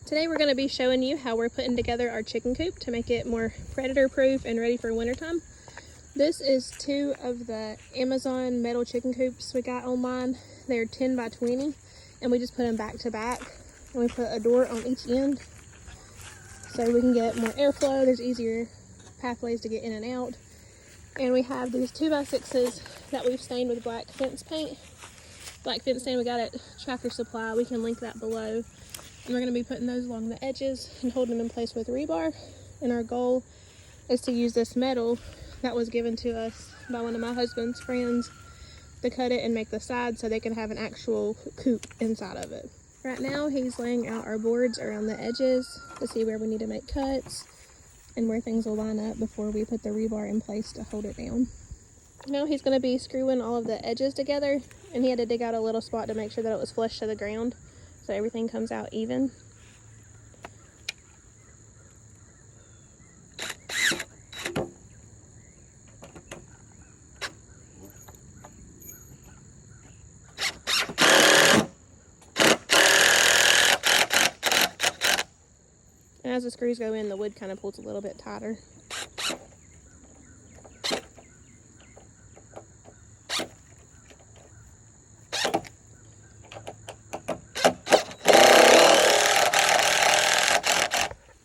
Today we're going to be showing you how we're putting together our chicken coop to make it more predator proof and ready for wintertime. This is 2 of the Amazon metal chicken coops we got online. They're 10 by 20 and we just put them back to back and we put a door on each end so we can get more airflow. There's easier pathways to get in and out. And we have these 2x6s that we've stained with black fence paint. Black fence stain we got at Tractor Supply. We can link that below. And we're going to be putting those along the edges and holding them in place with rebar. And our goal is to use this metal that was given to us by one of my husband's friends to cut it and make the sides so they can have an actual coop inside of it. Right now he's laying out our boards around the edges to see where we need to make cuts and where things will line up before we put the rebar in place to hold it down. Now he's going to be screwing all of the edges together, and he had to dig out a little spot to make sure that it was flush to the ground so everything comes out even. And as the screws go in, the wood kind of pulls a little bit tighter.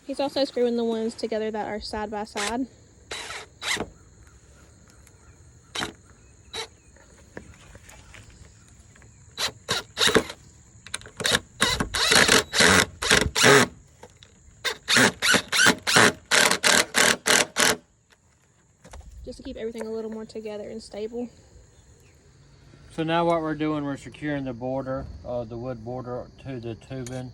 He's also screwing the ones together that are side by side. Just to keep everything a little more together and stable. So now what we're doing, we're securing the border, the wood border to the tubing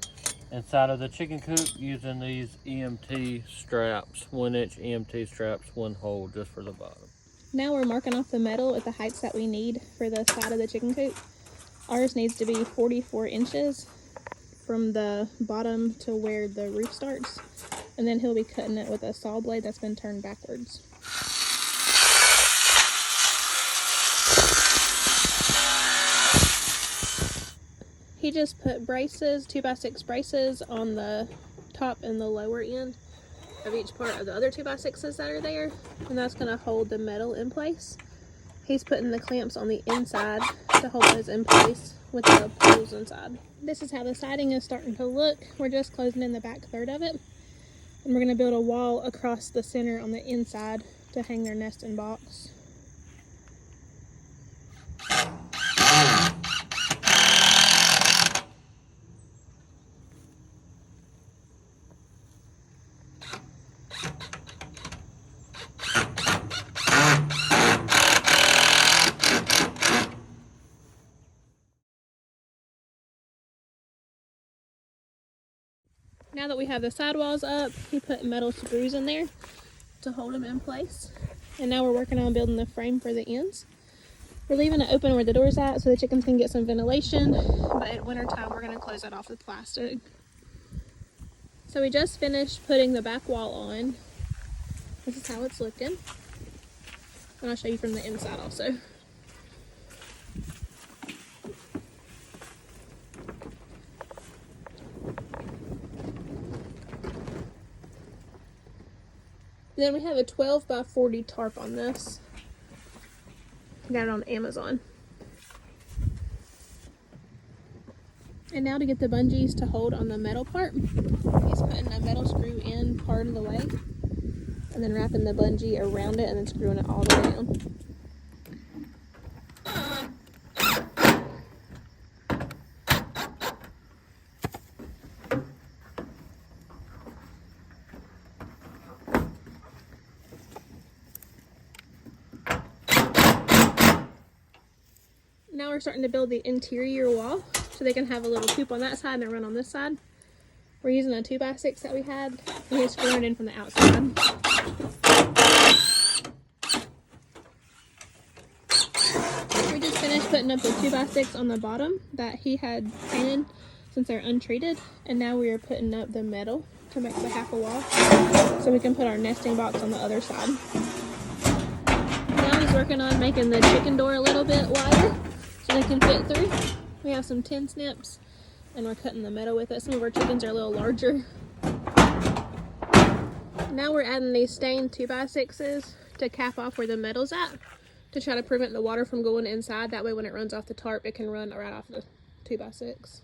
inside of the chicken coop using these EMT straps, 1-inch EMT straps, 1 hole just for the bottom. Now we're marking off the metal at the heights that we need for the side of the chicken coop. Ours needs to be 44 inches from the bottom to where the roof starts. And then he'll be cutting it with a saw blade that's been turned backwards. He just put braces, 2x6 braces on the top and the lower end of each part of the other 2x6s that are there. And that's going to hold the metal in place. He's putting the clamps on the inside to hold those in place with the poles inside. This is how the siding is starting to look. We're just closing in the back third of it. And we're going to build a wall across the center on the inside to hang their nest and box. Now that we have the sidewalls up, he put metal screws in there to hold them in place. And now we're working on building the frame for the ends. We're leaving it open where the door's at so the chickens can get some ventilation, but in winter time we're going to close that off with plastic. So we just finished putting the back wall on. This is how it's looking. And I'll show you from the inside also. Then we have a 12 by 40 tarp on this. Got it on Amazon. And now to get the bungees to hold on the metal part, he's putting a metal screw in part of the way and then wrapping the bungee around it and then screwing it all the way down. Now we're starting to build the interior wall so they can have a little coop on that side and a run on this side. We're using a 2x6 that we had and he's screwing it in from the outside. We just finished putting up the 2x6 on the bottom that he had painted since they're untreated, and now we are putting up the metal to make the half a wall so we can put our nesting box on the other side. Now he's working on making the chicken door a little bit wider so they can fit through. We have some tin snips and we're cutting the metal with it. Some of our chickens are a little larger. Now we're adding these stained 2x6s to cap off where the metal's at, to try to prevent the water from going inside. That way when it runs off the tarp, it can run right off the 2x6.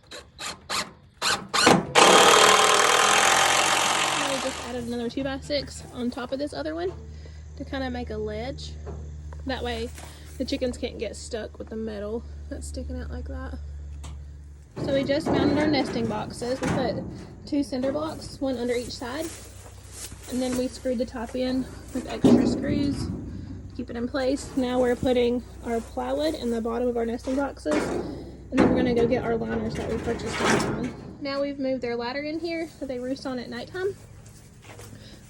Now we just added another 2x6 on top of this other one to kind of make a ledge. That way the chickens can't get stuck with the metal that's sticking out like that. So we just mounted our nesting boxes. We put 2 cinder blocks, one under each side. And then we screwed the top in with extra screws to keep it in place. Now we're putting our plywood in the bottom of our nesting boxes. And then we're gonna go get our liners that we purchased on Amazon. Now we've moved their ladder in here that they roost on at nighttime.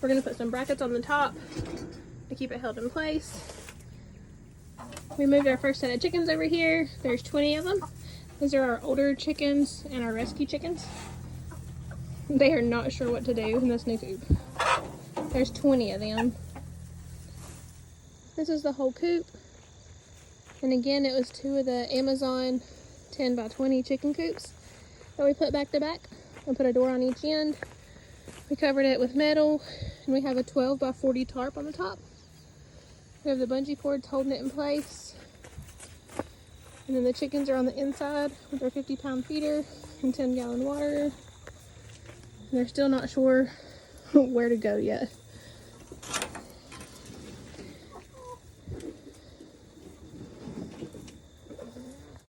We're gonna put some brackets on the top to keep it held in place. We moved our first set of chickens over here. There's 20 of them. These are our older chickens and our rescue chickens. They are not sure what to do in this new coop. There's 20 of them. This is the whole coop. And again, it was 2 of the Amazon 10 by 20 chicken coops that we put back to back and put a door on each end. We covered it with metal, and we have a 12 by 40 tarp on the top. We have the bungee cords holding it in place. And then the chickens are on the inside with their 50-pound feeder and 10-gallon water. And they're still not sure where to go yet.